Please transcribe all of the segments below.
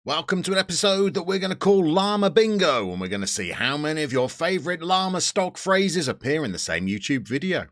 Welcome to an episode that we're going to call Llama Bingo, and we're going to see how many of your favourite llama stock phrases appear in the same YouTube video.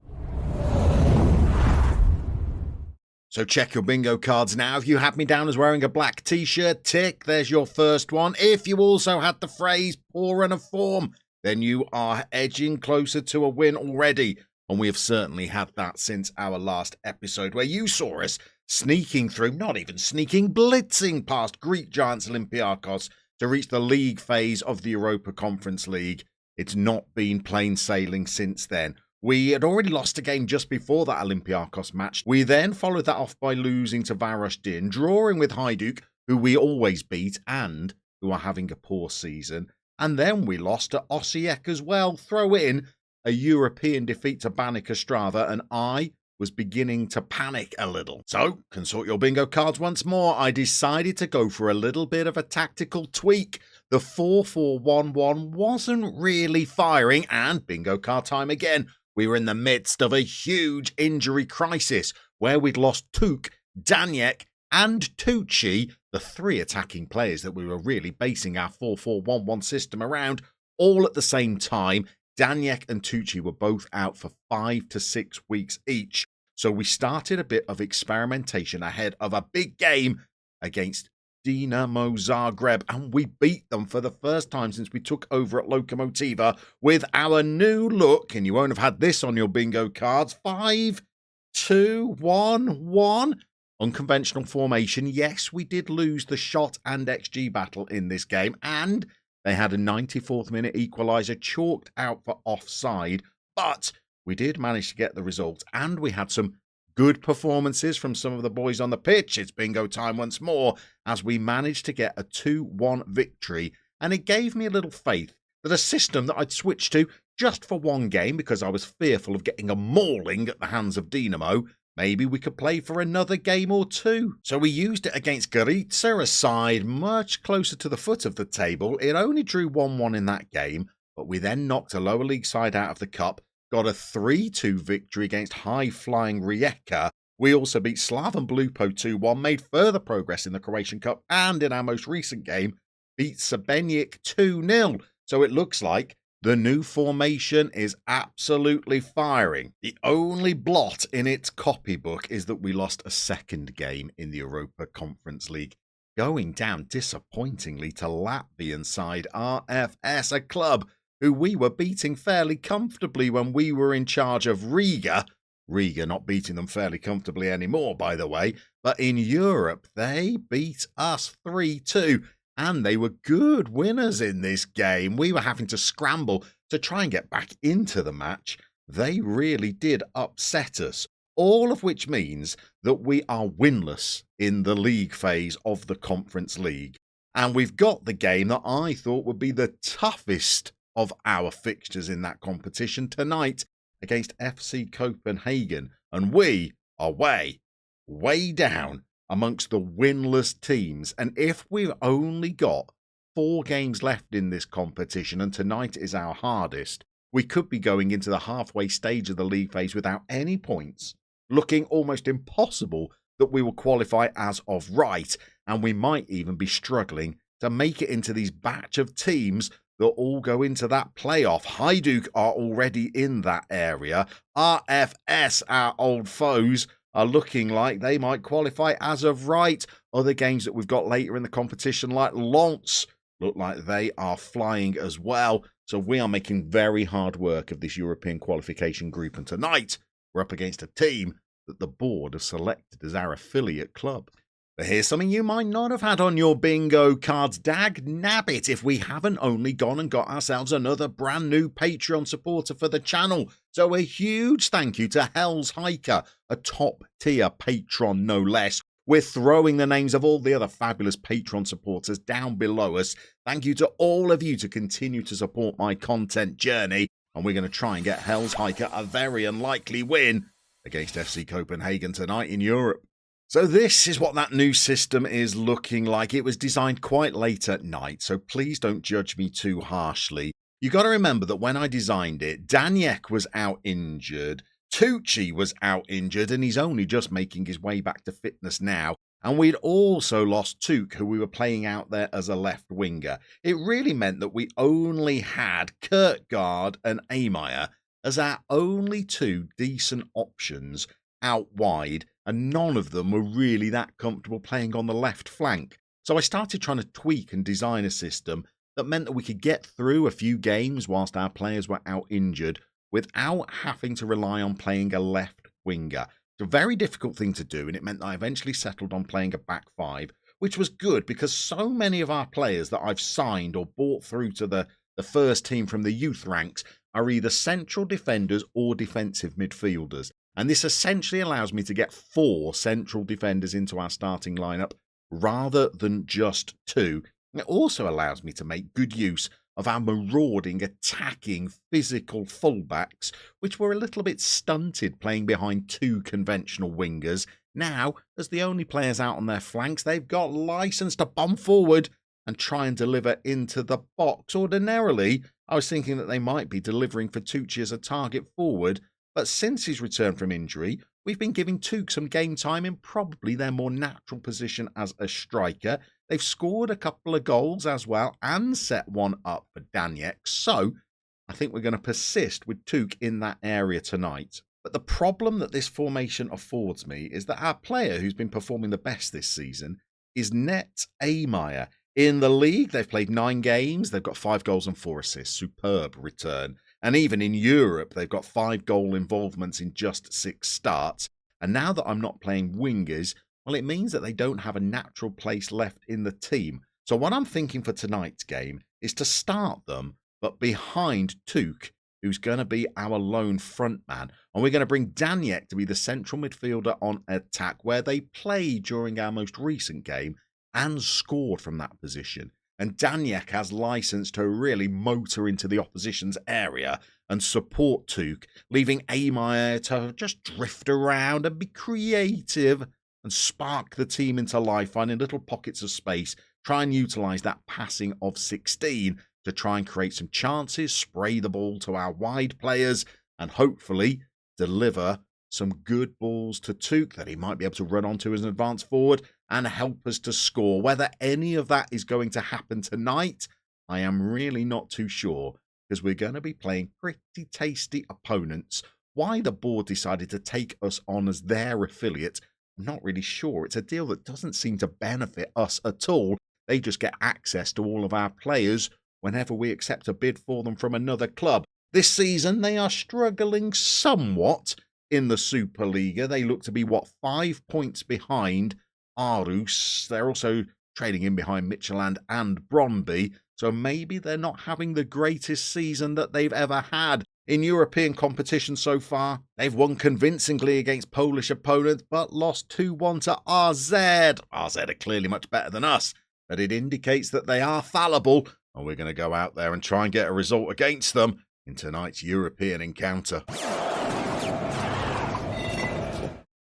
So check your bingo cards now. If you had me down as wearing a black t-shirt, tick, there's your first one. If you also had the phrase poor run of form, then you are edging closer to a win already. And we have certainly had that since our last episode, where you saw us sneaking through, not even sneaking, blitzing past Greek giants Olympiakos to reach the league phase of the Europa Conference League. It's not been plain sailing since then. We had already lost a game just before that Olympiakos match. We then followed that off by losing to Varaždin, drawing with Hajduk, who we always beat and who are having a poor season. And then we lost to Osijek as well. Throw in a European defeat to Banik Ostrava, and I was beginning to panic a little. So, consort your bingo cards once more. I decided to go for a little bit of a tactical tweak. The 4-4-1-1 wasn't really firing, and bingo card time again. We were in the midst of a huge injury crisis where we'd lost Tuk, Daniek, and Tucci, the three attacking players that we were really basing our 4-4-1-1 system around, all at the same time. Daniek and Tucci were both out for 5 to 6 weeks each. So we started a bit of experimentation ahead of a big game against Dinamo Zagreb, and we beat them for the first time since we took over at Lokomotiva with our new look, and you won't have had this on your bingo cards. 5-2-1-1. Unconventional formation. Yes, we did lose the shot and XG battle in this game, and they had a 94th minute equaliser chalked out for offside, but we did manage to get the result, and we had some good performances from some of the boys on the pitch. It's bingo time once more as we managed to get a 2-1 victory, and it gave me a little faith that a system that I'd switched to just for one game because I was fearful of getting a mauling at the hands of Dinamo, maybe we could play for another game or two. So we used it against Gorica, a side much closer to the foot of the table. It only drew 1-1 in that game, but we then knocked a lower league side out of the cup, got a 3-2 victory against high-flying Rijeka. We also beat Slaven Blupo 2-1, made further progress in the Croatian Cup, and in our most recent game, beat Sebenik 2-0. So it looks like the new formation is absolutely firing. The only blot in its copybook is that we lost a second game in the Europa Conference League, going down disappointingly to Latvian side RFS, a club who we were beating fairly comfortably when we were in charge of Riga. Riga not beating them fairly comfortably anymore, by the way, but in Europe they beat us 3-2. And they were good winners in this game. We were having to scramble to try and get back into the match. They really did upset us. All of which means that we are winless in the league phase of the Conference League. And we've got the game that I thought would be the toughest of our fixtures in that competition tonight against FC Copenhagen. And we are way down amongst the winless teams. And if we've only got 4 games left in this competition, and tonight is our hardest, we could be going into the halfway stage of the league phase without any points, looking almost impossible that we will qualify as of right, and we might even be struggling to make it into these batch of teams that all go into that playoff. Hajduk are already in that area. RFS, our old foes, are looking like they might qualify as of right. Other games that we've got later in the competition, like Lens, look like they are flying as well. So we are making very hard work of this European qualification group. And tonight, we're up against a team that the board have selected as our affiliate club. But here's something you might not have had on your bingo cards. Dag nabbit if we haven't only gone and got ourselves another brand new Patreon supporter for the channel. So a huge thank you to Hell's Hiker, a top tier patron no less. We're throwing the names of all the other fabulous Patreon supporters down below us. Thank you to all of you to continue to support my content journey. And we're going to try and get Hell's Hiker a very unlikely win against FC Copenhagen tonight in Europe. So this is what that new system is looking like. It was designed quite late at night, so please don't judge me too harshly. You got to remember that when I designed it, Daniek was out injured, Tucci was out injured, and he's only just making his way back to fitness now. And we'd also lost Tuuk, who we were playing out there as a left winger. It really meant that we only had Kierkegaard and Ameyer as our only two decent options out wide, and none of them were really that comfortable playing on the left flank. So I started trying to tweak and design a system that meant that we could get through a few games whilst our players were out injured without having to rely on playing a left winger. It's a very difficult thing to do, and it meant that I eventually settled on playing a back five, which was good because so many of our players that I've signed or brought through to the first team from the youth ranks are either central defenders or defensive midfielders. And this essentially allows me to get 4 central defenders into our starting lineup rather than just 2. It also allows me to make good use of our marauding, attacking, physical fullbacks, which were a little bit stunted playing behind 2 conventional wingers. Now, as the only players out on their flanks, they've got licence to bomb forward and try and deliver into the box. Ordinarily, I was thinking that they might be delivering for Tucci as a target forward, but since his return from injury, we've been giving Tuuk some game time in probably their more natural position as a striker. They've scored a couple of goals as well and set one up for Daniek, so I think we're going to persist with Tuuk in that area tonight. But the problem that this formation affords me is that our player who's been performing the best this season is Net Ameyer. In the league, they've played 9 games, they've got 5 goals and 4 assists, superb return. And even in Europe, they've got 5 goal involvements in just 6 starts. And now that I'm not playing wingers, well, it means that they don't have a natural place left in the team. So what I'm thinking for tonight's game is to start them, but behind Tuuk, who's going to be our lone front man. And we're going to bring Daniek to be the central midfielder on attack, where they played during our most recent game and scored from that position. And Daniek has license to really motor into the opposition's area and support Tuuk, leaving Ameyer to just drift around and be creative and spark the team into life, finding little pockets of space, try and utilise that passing of 16 to try and create some chances, spray the ball to our wide players, and hopefully deliver some good balls to Tuuk that he might be able to run onto as an advance forward and help us to score. Whether any of that is going to happen tonight, I am really not too sure, because we're going to be playing pretty tasty opponents. Why the board decided to take us on as their affiliate, I'm not really sure. It's a deal that doesn't seem to benefit us at all. They just get access to all of our players whenever we accept a bid for them from another club. This season, they are struggling somewhat in the Superliga. They look to be, 5 points behind Aarhus. They're also trading in behind Midtjylland and Brøndby, so maybe they're not having the greatest season that they've ever had. In European competition so far, they've won convincingly against Polish opponents, but lost 2-1 to RZ. RZ are clearly much better than us, but it indicates that they are fallible, and we're going to go out there and try and get a result against them in tonight's European encounter.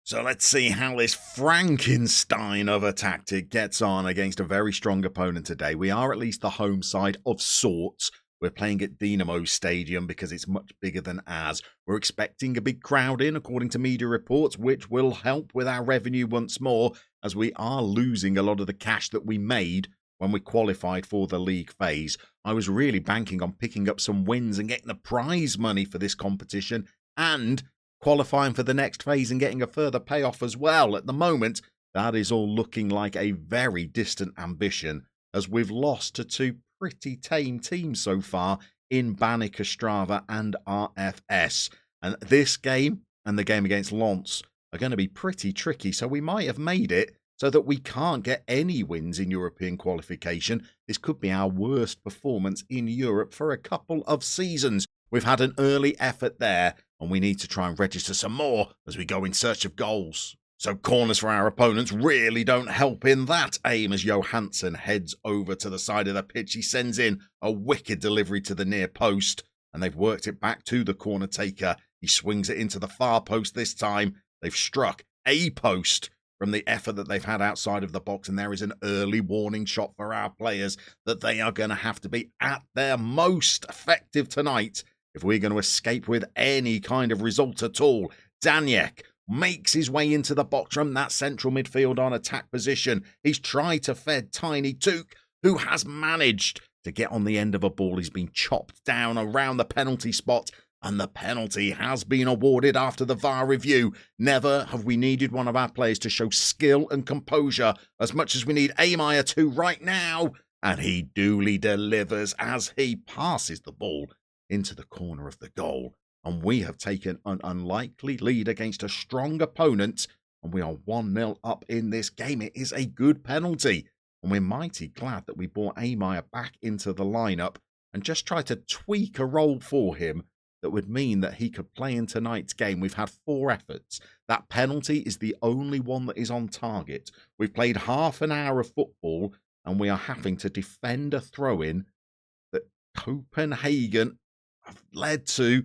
So let's see how this Frankenstein of a tactic gets on against a very strong opponent today. We are at least the home side of sorts. We're playing at Dinamo Stadium because it's much bigger than ours. We're expecting a big crowd in, according to media reports, which will help with our revenue once more, as we are losing a lot of the cash that we made when we qualified for the league phase. I was really banking on picking up some wins and getting the prize money for this competition and qualifying for the next phase and getting a further payoff as well. At the moment, that is all looking like a very distant ambition, as we've lost to 2 pretty tame teams so far in Banik Ostrava and RFS. And this game and the game against Lens are going to be pretty tricky, so we might have made it so that we can't get any wins in European qualification. This could be our worst performance in Europe for a couple of seasons. We've had an early effort there, and we need to try and register some more as we go in search of goals. So corners for our opponents really don't help in that aim, as Johansson heads over to the side of the pitch. He sends in a wicked delivery to the near post, and they've worked it back to the corner taker. He swings it into the far post this time. They've struck a post from the effort that they've had outside of the box, and there is an early warning shot for our players that they are going to have to be at their most effective tonight if we're going to escape with any kind of result at all. Daniek makes his way into the box from that central midfield on attack position. He's tried to fed Tiny Took, who has managed to get on the end of a ball. He's been chopped down around the penalty spot, and the penalty has been awarded after the VAR review. Never have we needed one of our players to show skill and composure as much as we need Amaya to right now. And he duly delivers as he passes the ball into the corner of the goal. And we have taken an unlikely lead against a strong opponent, and we are 1-0 up in this game. It is a good penalty, and we're mighty glad that we brought Amaya back into the lineup and just tried to tweak a role for him that would mean that he could play in tonight's game. We've had 4 efforts. That penalty is the only one that is on target. We've played half an hour of football, and we are having to defend a throw-in that Copenhagen have led to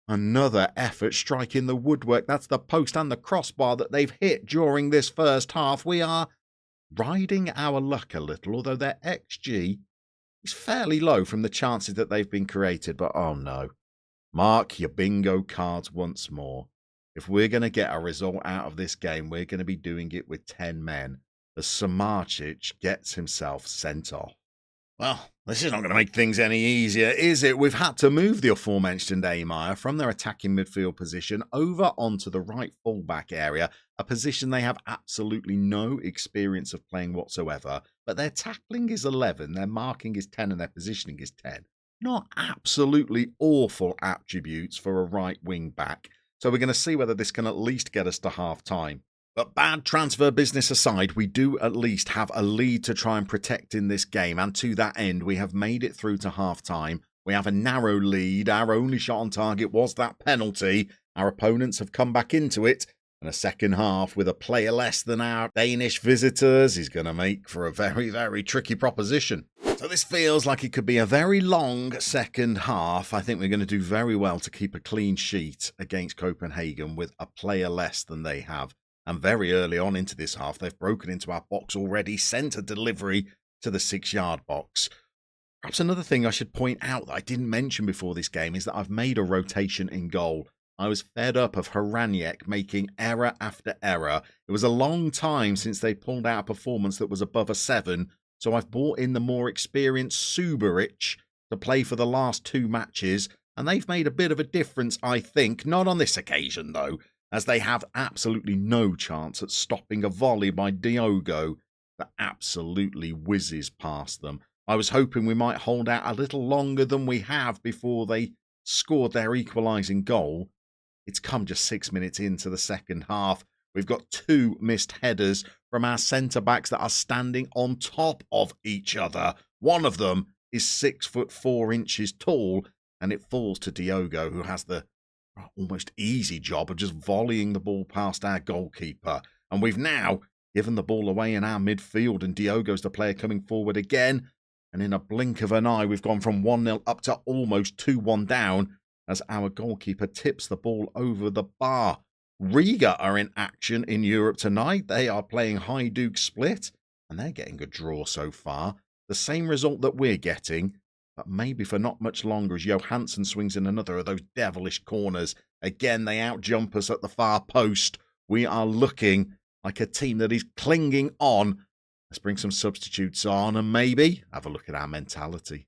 another effort striking the woodwork. That's the post and the crossbar that they've hit during this first half. We are riding our luck a little, although their XG is fairly low from the chances that they've been created. But oh no. Mark your bingo cards once more. If we're going to get a result out of this game, we're going to be doing it with 10 men, as Samarcic gets himself sent off. Well, this is not going to make things any easier, is it? We've had to move the aforementioned Amaya from their attacking midfield position over onto the right fullback area, a position they have absolutely no experience of playing whatsoever. But their tackling is 11, their marking is 10, and their positioning is 10. Not absolutely awful attributes for a right wing back. So we're going to see whether this can at least get us to half time. But bad transfer business aside, we do at least have a lead to try and protect in this game. And to that end, we have made it through to half time. We have a narrow lead. Our only shot on target was that penalty. Our opponents have come back into it. And a second half with a player less than our Danish visitors is going to make for a very, very tricky proposition. So this feels like it could be a very long second half. I think we're going to do very well to keep a clean sheet against Copenhagen with a player less than they have. And very early on into this half, they've broken into our box already, sent a delivery to the 6-yard box. Perhaps another thing I should point out that I didn't mention before this game is that I've made a rotation in goal. I was fed up of Haraniek making error after error. It was a long time since they pulled out a performance that was above a 7, so I've brought in the more experienced Subaric to play for the last 2 matches, and they've made a bit of a difference, I think. Not on this occasion, though, as they have absolutely no chance at stopping a volley by Diogo that absolutely whizzes past them. I was hoping we might hold out a little longer than we have before they scored their equalising goal. It's come just 6 minutes into the second half. We've got 2 missed headers from our centre-backs that are standing on top of each other. One of them is 6'4" tall, and it falls to Diogo, who has the almost easy job of just volleying the ball past our goalkeeper. And we've now given the ball away in our midfield, and Diogo's the player coming forward again. And in a blink of an eye, we've gone from 1-0 up to almost 2-1 down as our goalkeeper tips the ball over the bar. Riga are in action in Europe tonight. They are playing Hajduk Split, and they're getting a draw so far. The same result that we're getting, but maybe for not much longer as Johansson swings in another of those devilish corners. Again, they outjump us at the far post. We are looking like a team that is clinging on. Let's bring some substitutes on and maybe have a look at our mentality.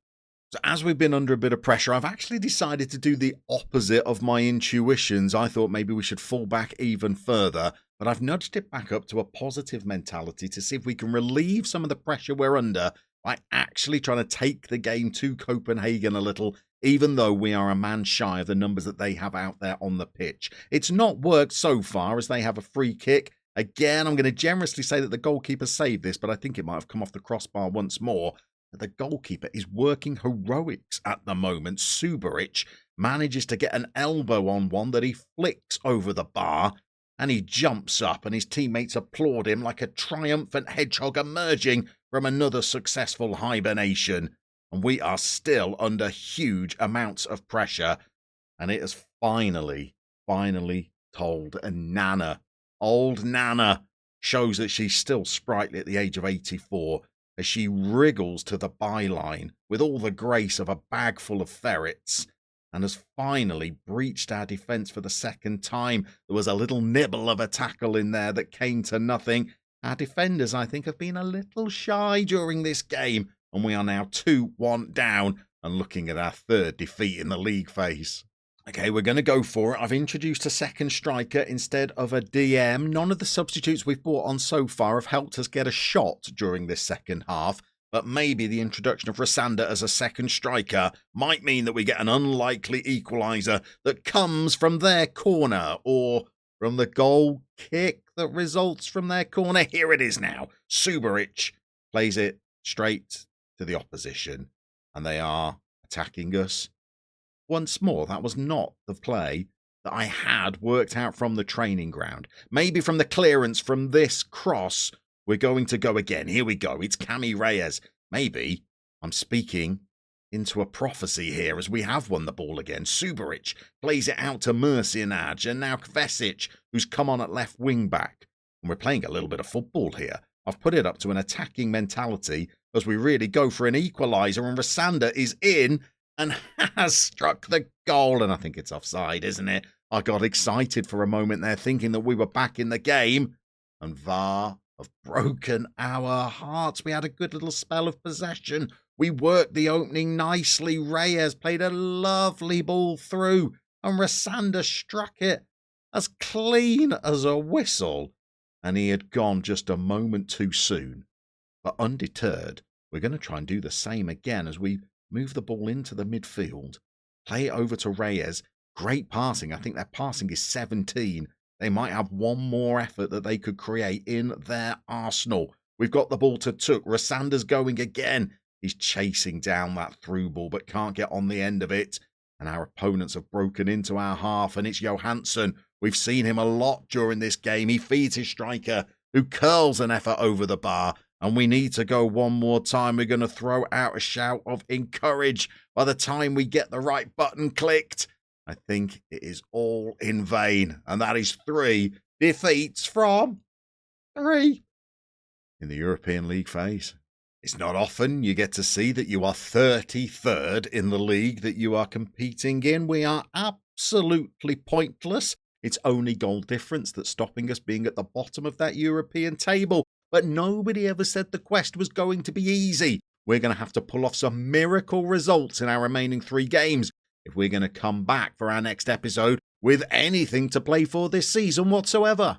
So as we've been under a bit of pressure, I've actually decided to do the opposite of my intuitions. I thought maybe we should fall back even further, but I've nudged it back up to a positive mentality to see if we can relieve some of the pressure we're under by actually trying to take the game to Copenhagen a little, even though we are a man shy of the numbers that they have out there on the pitch. It's not worked so far as they have a free kick. Again, I'm going to generously say that the goalkeeper saved this, but I think it might have come off the crossbar once more. The goalkeeper is working heroics at the moment. Subaric manages to get an elbow on one that he flicks over the bar, and he jumps up and his teammates applaud him like a triumphant hedgehog emerging from another successful hibernation. And we are still under huge amounts of pressure, and it has finally told. And Nana, old Nana, shows that she's still sprightly at the age of 84 as she wriggles to the byline with all the grace of a bag full of ferrets. and has finally breached our defence for the second time. There was a little nibble of a tackle in there that came to nothing. Our defenders, I think, have been a little shy during this game, and we are now 2-1 down and looking at our third defeat in the league phase. Okay, we're going to go for it. I've introduced a second striker instead of a DM. None of the substitutes we've brought on so far have helped us get a shot during this second half, but maybe the introduction of Rasander as a second striker might mean that we get an unlikely equaliser that comes from their corner or from the goal kick that results from their corner. Here it is now. Subaric plays it straight to the opposition, and they are attacking us. Once more, that was not the play that I had worked out from the training ground. Maybe from the clearance from this cross, we're going to go again. Here we go. It's Cami Reyes. Maybe I'm speaking into a prophecy here as we have won the ball again. Subaric plays it out to Mercianaj, and now Kvesic, who's come on at left wing back. And we're playing a little bit of football here. I've put it up to an attacking mentality as we really go for an equaliser, and Rasander is in and has struck the goal. And I think it's offside, isn't it? I got excited for a moment there, thinking that we were back in the game. And VAR have broken our hearts. We had a good little spell of possession. We worked the opening nicely. Reyes played a lovely ball through, and Rasander struck it as clean as a whistle. And he had gone just a moment too soon. But undeterred, we're going to try and do the same again as we move the ball into the midfield, play it over to Reyes. Great passing. I think their passing is 17. They might have one more effort that they could create in their arsenal. We've got the ball to Took. Rasander's going again. He's chasing down that through ball but can't get on the end of it. And our opponents have broken into our half, and it's Johansson. We've seen him a lot during this game. He feeds his striker, who curls an effort over the bar. And we need to go one more time. We're going to throw out a shout of encourage. By the time we get the right button clicked, I think it is all in vain. And that is 3 defeats from 3 in the European League phase. It's not often you get to see that you are 33rd in the league that you are competing in. We are absolutely pointless. It's only goal difference that's stopping us being at the bottom of that European table. But nobody ever said the quest was going to be easy. We're going to have to pull off some miracle results in our remaining 3 games if we're going to come back for our next episode with anything to play for this season whatsoever.